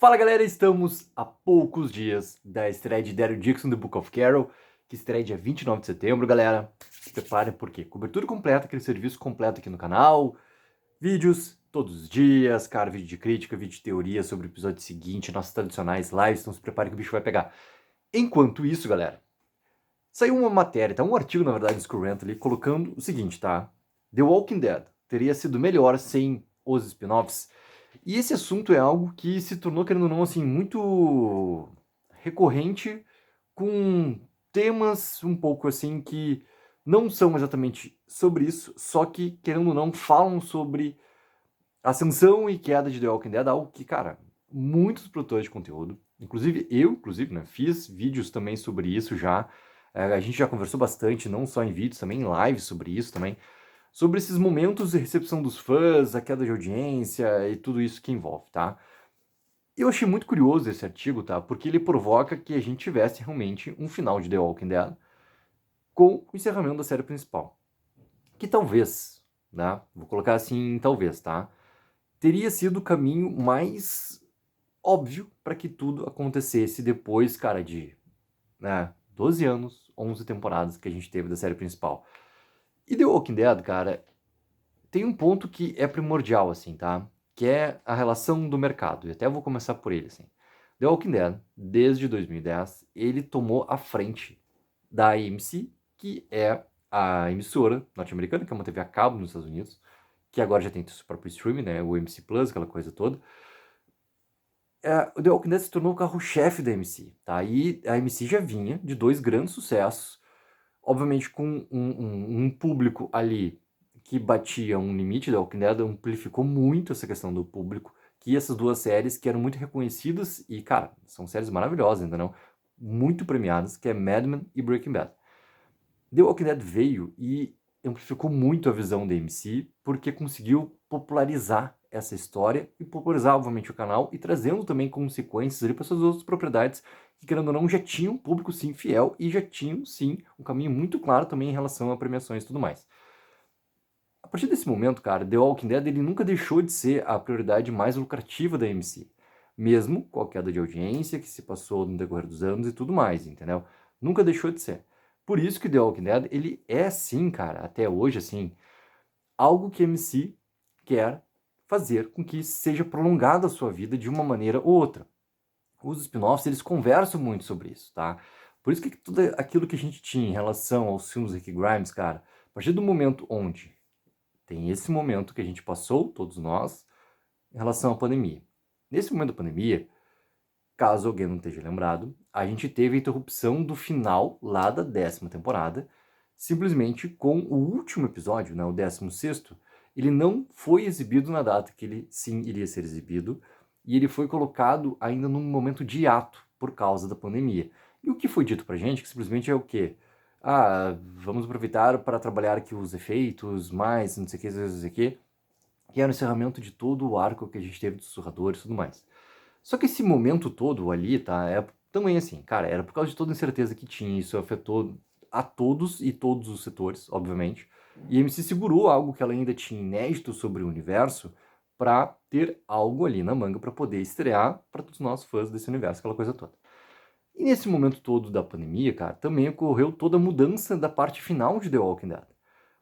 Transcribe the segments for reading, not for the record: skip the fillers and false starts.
Fala galera, estamos a poucos dias da estreia de Daryl Dixon The Book of Carol, que estreia dia 29 de setembro, galera. Se preparem porque cobertura completa, aquele serviço completo aqui no canal, vídeos todos os dias, cara, vídeo de crítica, vídeo de teoria sobre o episódio seguinte, nossas tradicionais lives, então se preparem que o bicho vai pegar. Enquanto isso, galera, saiu uma matéria, tá? Um artigo, na verdade, do Screwrant ali, colocando o seguinte, tá? The Walking Dead teria sido melhor sem os spin-offs. E esse assunto é algo que se tornou, querendo ou não, assim, muito recorrente, com temas um pouco assim que não são exatamente sobre isso, só que, querendo ou não, falam sobre ascensão e queda de The Walking Dead, algo que, cara, muitos produtores de conteúdo, inclusive eu, né, fiz vídeos também sobre isso já. A gente já conversou bastante, não só em vídeos, também em lives sobre isso também, sobre esses momentos de recepção dos fãs, a queda de audiência e tudo isso que envolve, tá? Eu achei muito curioso esse artigo, tá? Porque ele provoca que a gente tivesse realmente um final de The Walking Dead com o encerramento da série principal. Que talvez, né? Vou colocar assim, talvez, tá? Teria sido o caminho mais óbvio para que tudo acontecesse depois, cara, de 12 anos, 11 temporadas que a gente teve da série principal. E The Walking Dead, cara, tem um ponto que é primordial, assim, tá? Que é a relação do mercado. E até vou começar por ele, assim. The Walking Dead, desde 2010, ele tomou a frente da AMC, que é a emissora norte-americana, que é uma TV a cabo nos Estados Unidos, que agora já tem seu próprio streaming, né? O AMC Plus, aquela coisa toda. O The Walking Dead se tornou o carro-chefe da AMC, tá? E a AMC já vinha de dois grandes sucessos, obviamente com um público ali que batia um limite. The Walking Dead amplificou muito essa questão do público, que essas duas séries que eram muito reconhecidas e, cara, são séries maravilhosas, entendeu? Muito premiadas, que é Mad Men e Breaking Bad. The Walking Dead veio e amplificou muito a visão da AMC, porque conseguiu popularizar essa história e popularizar, obviamente, o canal e trazendo também consequências ali para suas outras propriedades que, querendo ou não, já tinham um público, sim, fiel e já tinham, sim, um caminho muito claro também em relação a premiações e tudo mais. A partir desse momento, cara, The Walking Dead ele nunca deixou de ser a prioridade mais lucrativa da AMC, mesmo com a queda de audiência que se passou no decorrer dos anos e tudo mais, entendeu? Nunca deixou de ser. Por isso que The Walking Dead, ele é sim, cara, até hoje, assim, algo que a MC quer fazer com que seja prolongada a sua vida de uma maneira ou outra. Os spin-offs, eles conversam muito sobre isso, tá? Por isso que tudo aquilo que a gente tinha em relação aos filmes do Rick Grimes, cara, a partir do momento onde tem esse momento que a gente passou, todos nós, em relação à pandemia. Nesse momento da pandemia, caso alguém não esteja lembrado, a gente teve a interrupção do final lá da 10ª temporada, simplesmente com o último episódio, né, o 16º, ele não foi exibido na data que ele sim iria ser exibido, e ele foi colocado ainda num momento de hiato por causa da pandemia. E o que foi dito pra gente que simplesmente é o quê? Vamos aproveitar para trabalhar aqui os efeitos, mais não sei o que, não sei o que era o encerramento de todo o arco que a gente teve dos sussurradores e tudo mais. Só que esse momento todo ali, tá, é também assim, cara, era por causa de toda a incerteza que tinha, isso afetou a todos e todos os setores, obviamente, e a MC segurou algo que ela ainda tinha inédito sobre o universo para ter algo ali na manga para poder estrear para todos nós fãs desse universo, aquela coisa toda. E nesse momento todo da pandemia, cara, também ocorreu toda a mudança da parte final de The Walking Dead.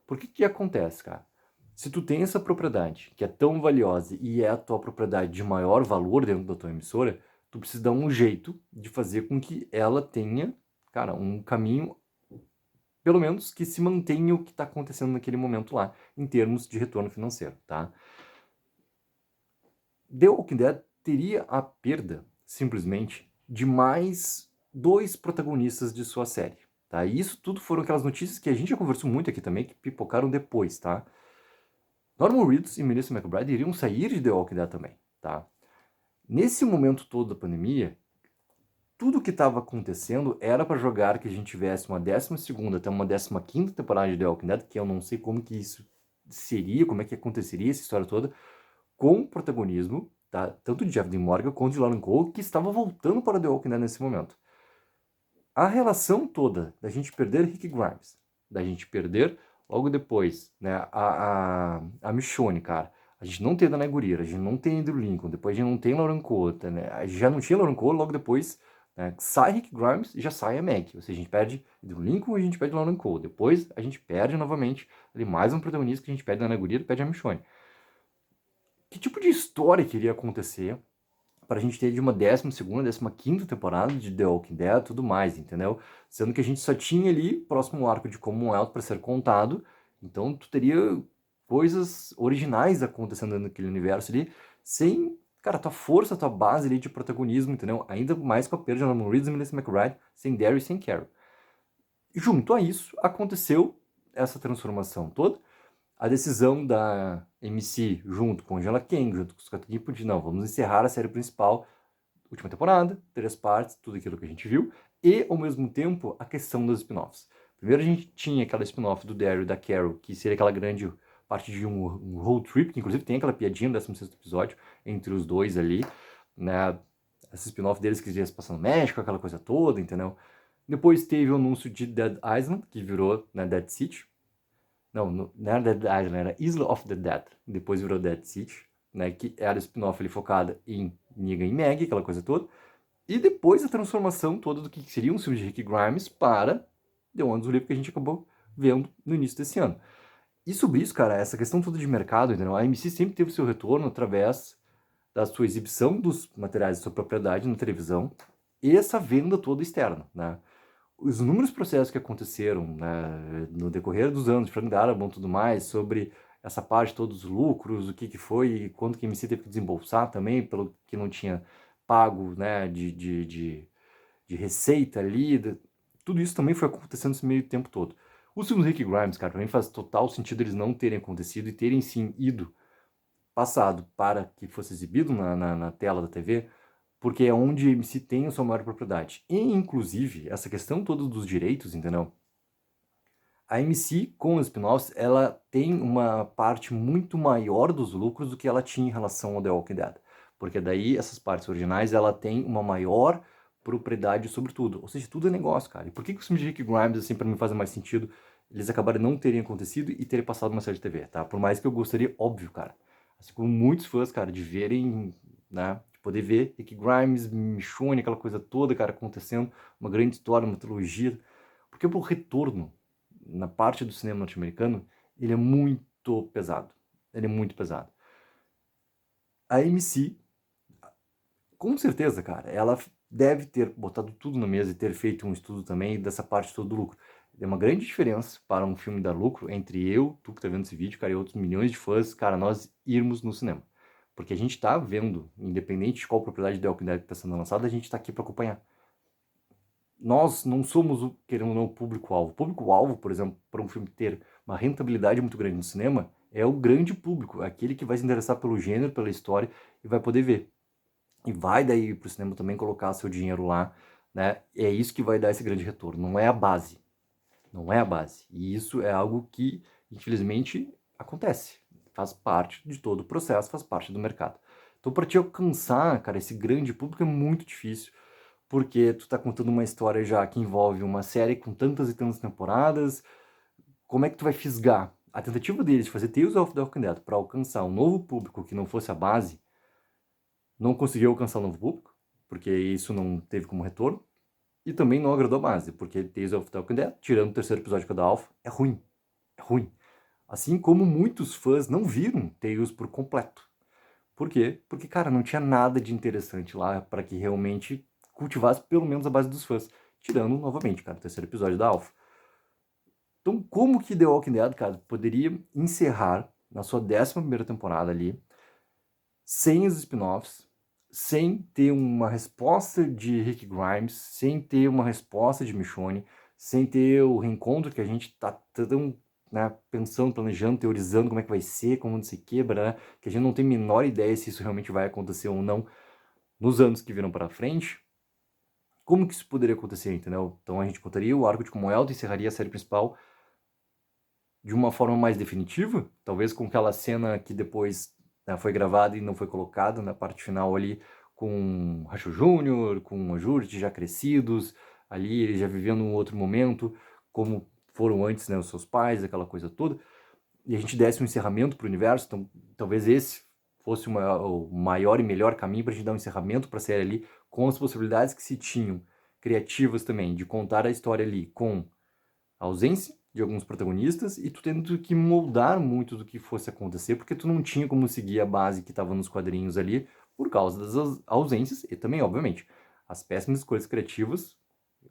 Por que acontece, cara? Se tu tem essa propriedade que é tão valiosa e é a tua propriedade de maior valor dentro da tua emissora, tu precisa dar um jeito de fazer com que ela tenha, cara, um caminho, pelo menos que se mantenha o que está acontecendo naquele momento lá, em termos de retorno financeiro, tá? The Walking Dead teria a perda, simplesmente, de mais dois protagonistas de sua série, tá? E isso tudo foram aquelas notícias que a gente já conversou muito aqui também, que pipocaram depois, tá? Norman Reedus e Melissa McBride iriam sair de The Walking Dead também, tá? Nesse momento todo da pandemia, tudo que estava acontecendo era para jogar que a gente tivesse uma 12ª até uma 15ª temporada de The Walking Dead, que eu não sei como que isso seria, como é que aconteceria essa história toda, com protagonismo, tá? Tanto de Jeff Dean Morgan quanto de Lauren Cole, que estava voltando para The Walking Dead nesse momento. A relação toda da gente perder Rick Grimes, da gente perder logo depois, né, a Michonne, cara, A gente não tem Danai Gurira, a gente não tem Andrew Lincoln, depois a gente não tem Lauren Cole, né? A gente já não tinha Lauren Cole, logo depois, né, sai Rick Grimes e já sai a Meg. Ou seja, a gente perde Andrew Lincoln e a gente perde Lauren Cole. Depois a gente perde novamente ali mais um protagonista que a gente perde Danai Gurira e perde a Michonne. Que tipo de história que iria acontecer para a gente ter de uma 12ª, 15ª temporada de The Walking Dead e tudo mais, entendeu? Sendo que a gente só tinha ali próximo arco de Commonwealth para ser contado, então tu teria coisas originais acontecendo naquele universo ali, sem, cara, tua força, tua base ali de protagonismo, entendeu? Ainda mais com a perda de Norman Reedus e Melissa McBride, sem Daryl e sem Carol. E junto a isso, aconteceu essa transformação toda, a decisão da MC, junto com Angela Kang, junto com o Scott Gimple, de não, vamos encerrar a série principal, última temporada, 3 partes, tudo aquilo que a gente viu, e, ao mesmo tempo, a questão dos spin-offs. Primeiro a gente tinha aquela spin-off do Daryl e da Carol, que seria aquela grande parte de um road trip, que inclusive tem aquela piadinha no 16º episódio, entre os dois ali, né, essa spin-off deles que ia se passar no México, aquela coisa toda, entendeu? Depois teve o anúncio de Dead Island, que virou, né, Dead City. Não era Dead Island, era Isla of the Dead. Depois virou Dead City, né, que era o spin-off ali focada em Negan e Maggie, aquela coisa toda. E depois a transformação toda do que seria um filme de Rick Grimes para The One do Livro que a gente acabou vendo no início desse ano. E sobre isso, cara, essa questão toda de mercado, entendeu? A AMC sempre teve seu retorno através da sua exibição dos materiais de sua propriedade na televisão e essa venda toda externa, né? Os inúmeros processos que aconteceram, né, no decorrer dos anos de Frank Darabont e tudo mais, sobre essa parte, todos os lucros, o que foi e quanto que a MC teve que desembolsar também, pelo que não tinha pago, né, de receita ali, tudo isso também foi acontecendo esse meio tempo todo. Os filmes do Rick Grimes, cara, pra mim faz total sentido eles não terem acontecido e terem sim ido passado para que fosse exibido na tela da TV, porque é onde a MC tem a sua maior propriedade. E, inclusive, essa questão toda dos direitos, entendeu? A MC, com os spin-offs, ela tem uma parte muito maior dos lucros do que ela tinha em relação ao The Walking Dead. Porque daí, essas partes originais, ela tem uma maior propriedade sobre tudo. Ou seja, tudo é negócio, cara. E por que os filmes de Rick Grimes, assim, pra mim fazem mais sentido eles acabarem não terem acontecido e terem passado uma série de TV, tá? Por mais que eu gostaria, óbvio, cara. Assim como muitos fãs, cara, de verem, né? De poder ver Rick Grimes, Michonne, aquela coisa toda, cara, acontecendo. Uma grande história, uma trilogia. Porque o retorno na parte do cinema norte-americano, ele é muito pesado. Ele é muito pesado. A AMC, com certeza, cara, ela deve ter botado tudo na mesa e ter feito um estudo também dessa parte todo do lucro. É uma grande diferença para um filme dar lucro entre eu, tu que tá vendo esse vídeo, cara, e outros milhões de fãs, cara, nós irmos no cinema. Porque a gente tá vendo, independente de qual propriedade de The Walking Dead que tá sendo lançada, a gente tá aqui para acompanhar. Nós não somos, querendo ou não, o público-alvo. O público-alvo, por exemplo, para um filme ter uma rentabilidade muito grande no cinema, é o grande público, aquele que vai se interessar pelo gênero, pela história e vai poder ver. E vai daí para o cinema também colocar seu dinheiro lá, né? É isso que vai dar esse grande retorno, não é a base. Não é a base. E isso é algo que, infelizmente, acontece. Faz parte de todo o processo, faz parte do mercado. Então, para te alcançar, cara, esse grande público é muito difícil, porque tu tá contando uma história já que envolve uma série com tantas e tantas temporadas. Como é que tu vai fisgar? A tentativa deles de fazer Tales of the Walking Dead para alcançar um novo público que não fosse a base, não conseguiu alcançar um novo público, porque isso não teve como retorno, e também não agradou a base, porque Tales of the Walking Dead, tirando o terceiro episódio que é da Alpha, é ruim. É ruim. Assim como muitos fãs não viram Tales por completo. Por quê? Porque, cara, não tinha nada de interessante lá para que realmente cultivasse pelo menos a base dos fãs. Tirando, novamente, cara, o terceiro episódio da Alpha. Então, como que The Walking Dead, cara, poderia encerrar na sua 11ª temporada ali, sem os spin-offs, sem ter uma resposta de Rick Grimes, sem ter uma resposta de Michonne, sem ter o reencontro que a gente tá tão, né, pensando, planejando, teorizando como é que vai ser, como se quebra, né, que a gente não tem a menor ideia se isso realmente vai acontecer ou não nos anos que viram para frente. Como que isso poderia acontecer, entendeu? Então a gente contaria o arco de Commonwealth, encerraria a série principal de uma forma mais definitiva, talvez com aquela cena que depois, né, foi gravada e não foi colocada na parte final ali, com Racho Júnior, com o Jurty já crescidos, ali eles já vivendo um outro momento, como foram antes, né, os seus pais, aquela coisa toda. e a gente desse um encerramento pro universo, então talvez esse fosse o maior e melhor caminho pra gente dar um encerramento pra série ali, com as possibilidades que se tinham, criativas também, de contar a história ali com a ausência de alguns protagonistas e tu tendo que moldar muito do que fosse acontecer, porque tu não tinha como seguir a base que estava nos quadrinhos ali por causa das ausências e também, obviamente, as péssimas escolhas criativas.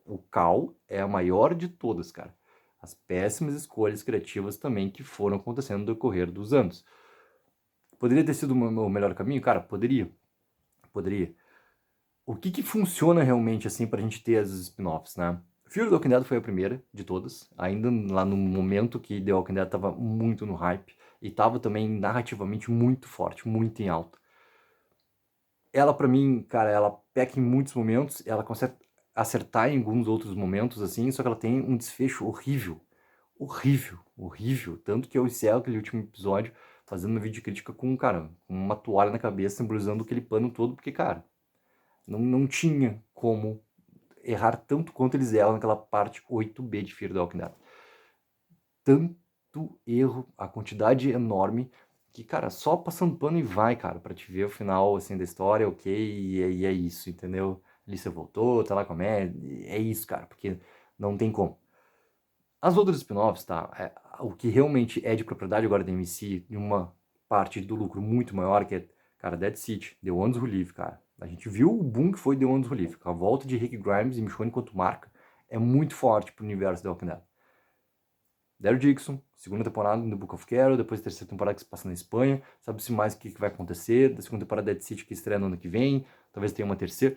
O Cal é a maior de todas, cara. As péssimas escolhas criativas também que foram acontecendo no decorrer dos anos. Poderia ter sido o melhor caminho? Cara, poderia. Poderia. O que funciona realmente assim pra gente ter as spin-offs, né? Fear the Walking Dead foi a primeira de todas, ainda lá no momento que The Walking Dead tava muito no hype e tava também narrativamente muito forte, muito em alta. Ela pra mim, cara, ela peca em muitos momentos, ela consegue acertar em alguns outros momentos assim, só que ela tem um desfecho horrível. Horrível, horrível, tanto que eu encerro aquele último episódio fazendo uma vídeo crítica com, cara, com uma toalha na cabeça simbolizando aquele pano todo, porque, cara, não tinha como errar tanto quanto eles erram naquela parte 8B de Fear the Walking Dead. Tanto erro, a quantidade enorme, que, cara, só passando pano e vai, cara, pra te ver o final, assim, da história, ok, e é isso, entendeu? Alicia voltou, tá lá com a Mad, é isso, cara, porque não tem como. As outras spin-offs, tá, o que realmente é de propriedade agora da MC, em uma parte do lucro muito maior, que é, cara, Dead City, The Ones Who Live, cara. A gente viu o boom que foi The Ones Who Live. A volta de Rick Grimes e Michonne enquanto marca é muito forte pro universo The Walking Dead. Daryl Dixon, segunda temporada no The Book of Carol, depois a terceira temporada que se passa na Espanha, sabe-se mais o que vai acontecer, da segunda temporada Dead City que estreia no ano que vem, talvez tenha uma terceira.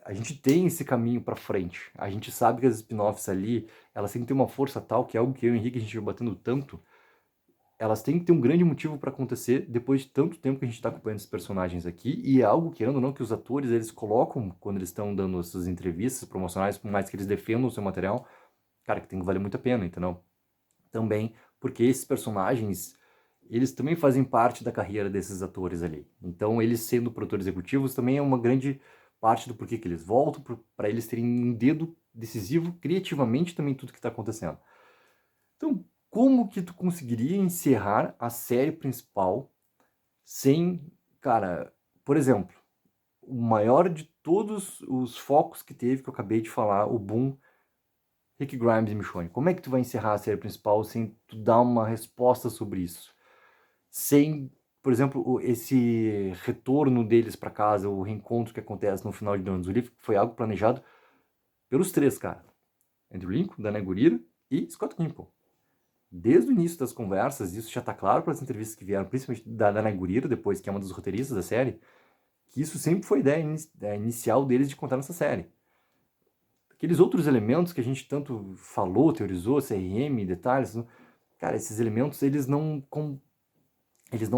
A gente tem esse caminho pra frente, a gente sabe que as spin-offs ali, elas têm que ter uma força tal, que é algo que eu e o Henrique a gente vai batendo tanto, elas têm que ter um grande motivo pra acontecer depois de tanto tempo que a gente tá acompanhando esses personagens aqui, e é algo, querendo ou não, que os atores, eles colocam quando eles estão dando essas entrevistas promocionais, por mais que eles defendam o seu material, cara, que tem que valer muito a pena, entendeu? Também porque esses personagens, eles também fazem parte da carreira desses atores ali. Então, eles sendo produtores executivos também é uma grande parte do porquê que eles voltam, para eles terem um dedo decisivo criativamente também em tudo que está acontecendo. Então, como que tu conseguiria encerrar a série principal sem, cara, por exemplo, o maior de todos os focos que teve, que eu acabei de falar, o boom Rick Grimes e Michonne, como é que tu vai encerrar a série principal sem tu dar uma resposta sobre isso? Sem, por exemplo, esse retorno deles pra casa, o reencontro que acontece no final de Dawn of Leaf, que foi algo planejado pelos três, cara. Andrew Lincoln, Danai Gurira e Scott Gimple. Desde o início das conversas, isso já tá claro pelas entrevistas que vieram, principalmente da Danai Gurira, depois, que é uma dos roteiristas da série, que isso sempre foi a ideia inicial deles de contar nessa série. Aqueles outros elementos que a gente tanto falou, teorizou, CRM, detalhes, cara, esses elementos eles não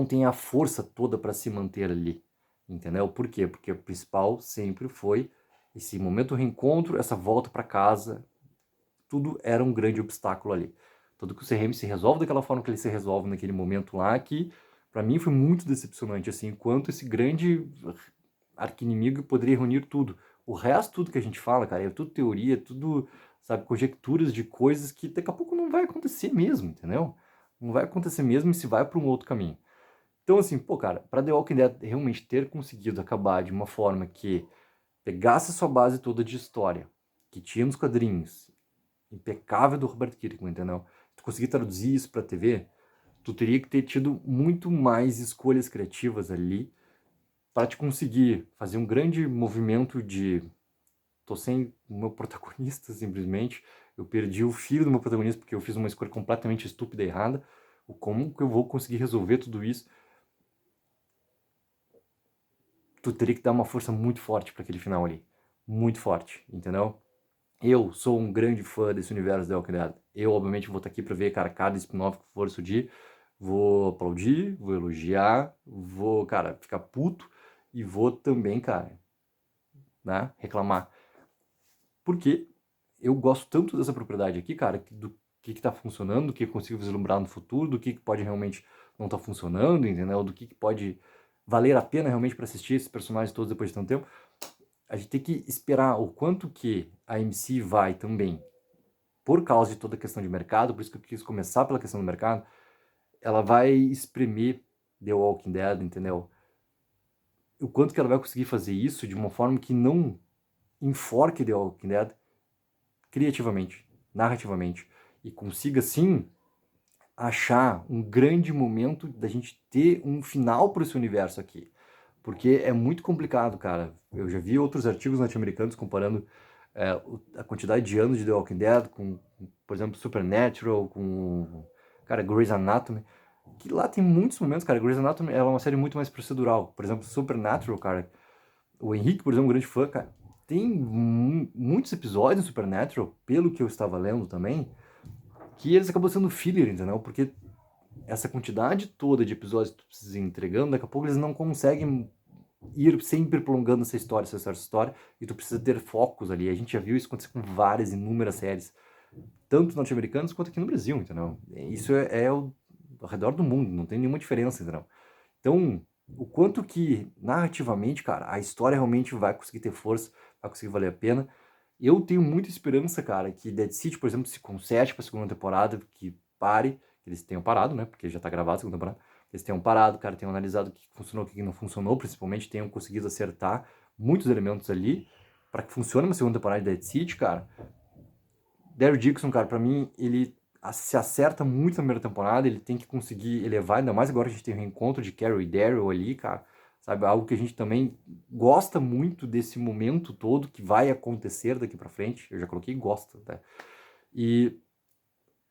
têm a força toda para se manter ali, entendeu? Por quê? Porque o principal sempre foi esse momento do reencontro, essa volta para casa, tudo era um grande obstáculo ali. Tudo que o CRM se resolve daquela forma que ele se resolve naquele momento lá, que para mim foi muito decepcionante, assim, enquanto esse grande arqui-inimigo poderia reunir tudo. O resto, tudo que a gente fala, cara, é tudo teoria, tudo, sabe, conjecturas de coisas que daqui a pouco não vai acontecer mesmo, entendeu? Não vai acontecer mesmo e se vai para um outro caminho. Então, assim, pô, cara, pra The Walking Dead realmente ter conseguido acabar de uma forma que pegasse a sua base toda de história, que tinha nos quadrinhos, impecável do Robert Kirkman, entendeu? Tu conseguir traduzir isso pra TV, tu teria que ter tido muito mais escolhas criativas ali para te conseguir fazer um grande movimento de tô sem o meu protagonista, simplesmente. Eu perdi o filho do meu protagonista porque eu fiz uma escolha completamente estúpida e errada. Como que eu vou conseguir resolver tudo isso? Tu teria que dar uma força muito forte para aquele final ali. Muito forte, entendeu? Eu sou um grande fã desse universo da Walking Dead. Eu, obviamente, vou estar aqui para ver, cara, cada spin-off que for surgir. Vou aplaudir, vou elogiar, vou, cara, ficar puto e vou também, cara, né, reclamar. Porque eu gosto tanto dessa propriedade aqui, cara, do que tá funcionando, do que eu consigo vislumbrar no futuro, do que pode realmente não tá funcionando, entendeu? Do que pode valer a pena realmente para assistir esses personagens todos depois de tanto tempo. A gente tem que esperar o quanto que a MC vai também, por causa de toda a questão de mercado, por isso que eu quis começar pela questão do mercado, ela vai espremer The Walking Dead, entendeu? O quanto que ela vai conseguir fazer isso de uma forma que não enforque The Walking Dead criativamente, narrativamente, e consiga, sim, achar um grande momento da gente ter um final para esse universo aqui. Porque é muito complicado, cara. Eu já vi outros artigos norte-americanos comparando a quantidade de anos de The Walking Dead com, por exemplo, Supernatural, com, cara, Grey's Anatomy, que lá tem muitos momentos, cara. Grey's Anatomy é uma série muito mais procedural. Por exemplo, Supernatural, cara, o Henrique, por exemplo, um grande fã, cara, tem muitos episódios em Supernatural, pelo que eu estava lendo também, que eles acabam sendo filler, entendeu? Porque essa quantidade toda de episódios que tu precisa ir entregando, daqui a pouco eles não conseguem ir sempre prolongando essa história, e tu precisa ter focos ali. A gente já viu isso acontecer com várias, inúmeras séries, tanto norte-americanas quanto aqui no Brasil, entendeu? Isso ao redor do mundo, não tem nenhuma diferença, entendeu? Então, o quanto que, narrativamente, cara, a história realmente vai conseguir ter força, vai conseguir valer a pena. Eu tenho muita esperança, cara, que Dead City, por exemplo, se conserte pra segunda temporada, que pare, que eles tenham parado, né, porque já tá gravado a segunda temporada, que eles tenham parado, cara, tenham analisado o que funcionou, o que não funcionou, principalmente tenham conseguido acertar muitos elementos ali, para que funcione uma segunda temporada de Dead City, cara. Daryl Dixon, cara, pra mim, ele se acerta muito na primeira temporada, ele tem que conseguir elevar, ainda mais agora que a gente tem o reencontro de Carol e Daryl ali, cara, sabe, algo que a gente também gosta muito desse momento todo que vai acontecer daqui pra frente, eu já coloquei gosta, né, e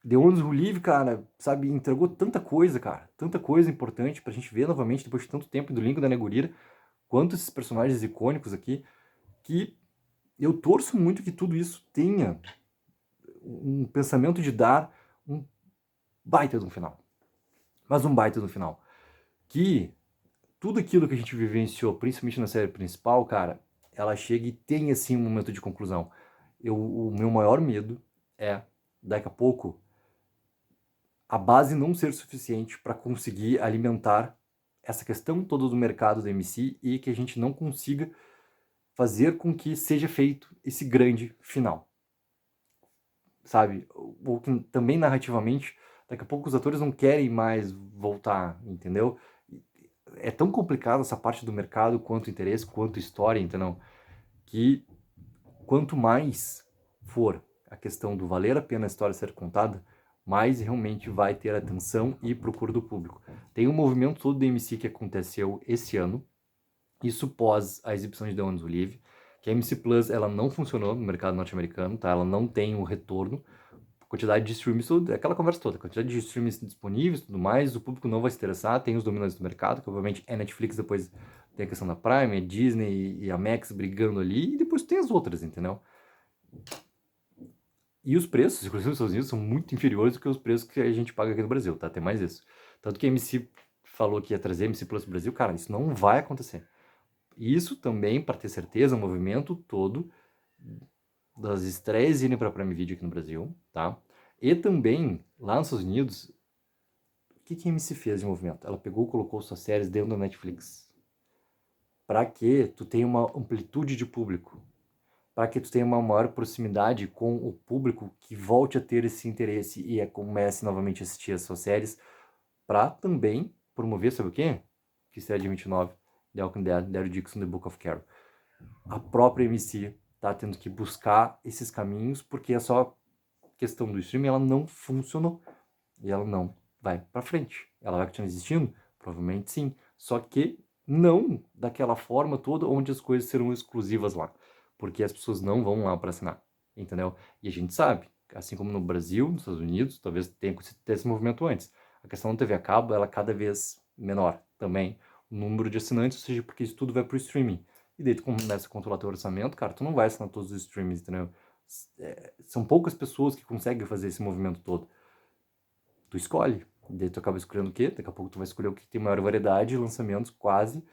The Ones Who Live, cara, sabe, entregou tanta coisa, cara, tanta coisa importante pra gente ver novamente depois de tanto tempo do Lincoln da Negurira, quanto esses personagens icônicos aqui, que eu torço muito que tudo isso tenha um pensamento de dar um baita de um final. Mas um baita do final. Que tudo aquilo que a gente vivenciou, principalmente na série principal, cara, ela chega e tem assim um momento de conclusão. O meu maior medo é, daqui a pouco, a base não ser suficiente para conseguir alimentar essa questão toda do mercado da MC e que a gente não consiga fazer com que seja feito esse grande final. Sabe? Ou que também narrativamente, daqui a pouco os atores não querem mais voltar, entendeu? É tão complicado essa parte do mercado quanto interesse, quanto história, entendeu? Que quanto mais for a questão do valer a pena a história ser contada, mais realmente vai ter atenção e procura do público. Tem um movimento todo do MC que aconteceu esse ano, isso pós a exibição de The Ones Who Live, que a MC Plus ela não funcionou no mercado norte-americano, tá? Ela não tem um retorno, quantidade de streams, aquela conversa toda, quantidade de streams disponíveis e tudo mais, o público não vai se interessar, tem os dominantes do mercado, que obviamente é Netflix, depois tem a questão da Prime, é Disney e a Max brigando ali, e depois tem as outras, entendeu? E os preços, inclusive nos Estados Unidos, são muito inferiores do que os preços que a gente paga aqui no Brasil, tá? Tem mais isso. Tanto que a MC falou que ia trazer MC Plus pro Brasil, cara, isso não vai acontecer. Isso também, para ter certeza, o movimento todo das estreias irem para Prime Video aqui no Brasil, tá? E também, lá nos Estados Unidos, o que a MC fez de movimento? Ela pegou e colocou suas séries dentro da Netflix. Para que tu tenha uma amplitude de público. Para que tu tenha uma maior proximidade com o público que volte a ter esse interesse e comece novamente a assistir as suas séries. Para também promover, sabe o quê? Que estreia de 29, The Walking Dead, Daryl Dixon, The Book of Carol. A própria MC tá tendo que buscar esses caminhos porque é só questão do streaming, ela não funcionou. E ela não vai para frente. Ela vai continuar existindo? Provavelmente sim. Só que não daquela forma toda onde as coisas serão exclusivas lá. Porque as pessoas não vão lá para assinar. Entendeu? E a gente sabe, assim como no Brasil, nos Estados Unidos, talvez tenha que ter esse movimento antes. A questão da TV a cabo, ela é cada vez menor também. O número de assinantes, ou seja, porque isso tudo vai pro streaming. E daí tu começa a controlar teu orçamento, cara, tu não vai assinar todos os streamings, entendeu? São poucas pessoas que conseguem fazer esse movimento todo. Tu escolhe. Daí tu acaba escolhendo o quê? Daqui a pouco tu vai escolher o que tem maior variedade e lançamentos quase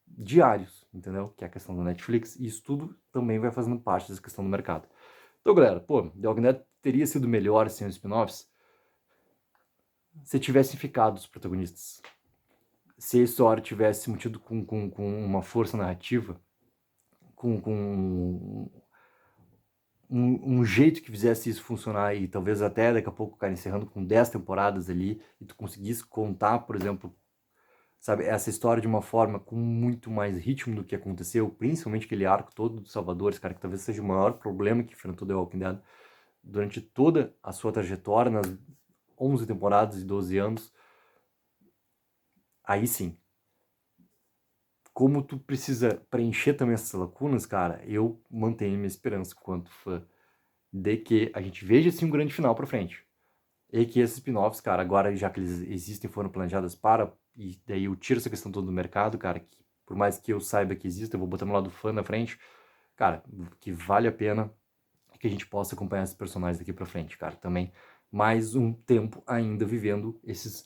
diários, entendeu? Que é a questão da Netflix. E isso tudo também vai fazendo parte dessa questão do mercado. Então, galera, pô, The Walking Dead teria sido melhor sem os spin-offs se tivessem ficado os protagonistas. Se a história tivesse mantido com uma força narrativa, com um jeito que fizesse isso funcionar e talvez até daqui a pouco, cara, encerrando com 10 temporadas ali e tu conseguisse contar, por exemplo, sabe, essa história de uma forma com muito mais ritmo do que aconteceu, principalmente aquele arco todo dos Salvadores, cara, que talvez seja o maior problema que enfrentou The Walking Dead durante toda a sua trajetória, nas 11 temporadas e 12 anos, aí sim. Como tu precisa preencher também essas lacunas, cara, eu mantenho minha esperança quanto fã de que a gente veja assim um grande final pra frente. E que esses spin-offs, cara, agora já que eles existem, foram planejados para, e daí eu tiro essa questão toda do mercado, cara, que por mais que eu saiba que existe, eu vou botar meu lado fã na frente, cara, que vale a pena que a gente possa acompanhar esses personagens daqui pra frente, cara, também mais um tempo ainda vivendo esses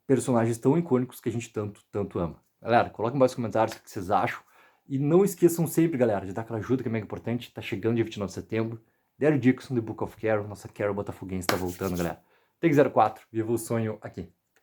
personagens tão icônicos que a gente tanto ama. Galera, coloquem embaixo nos comentários o que vocês acham. E não esqueçam sempre, galera, de dar aquela ajuda que é mega importante. Tá chegando dia 29 de setembro. Daryl Dixon, The Book of Carol. Nossa Carol Botafoguense tá voltando, galera. Take 04, viva o sonho aqui.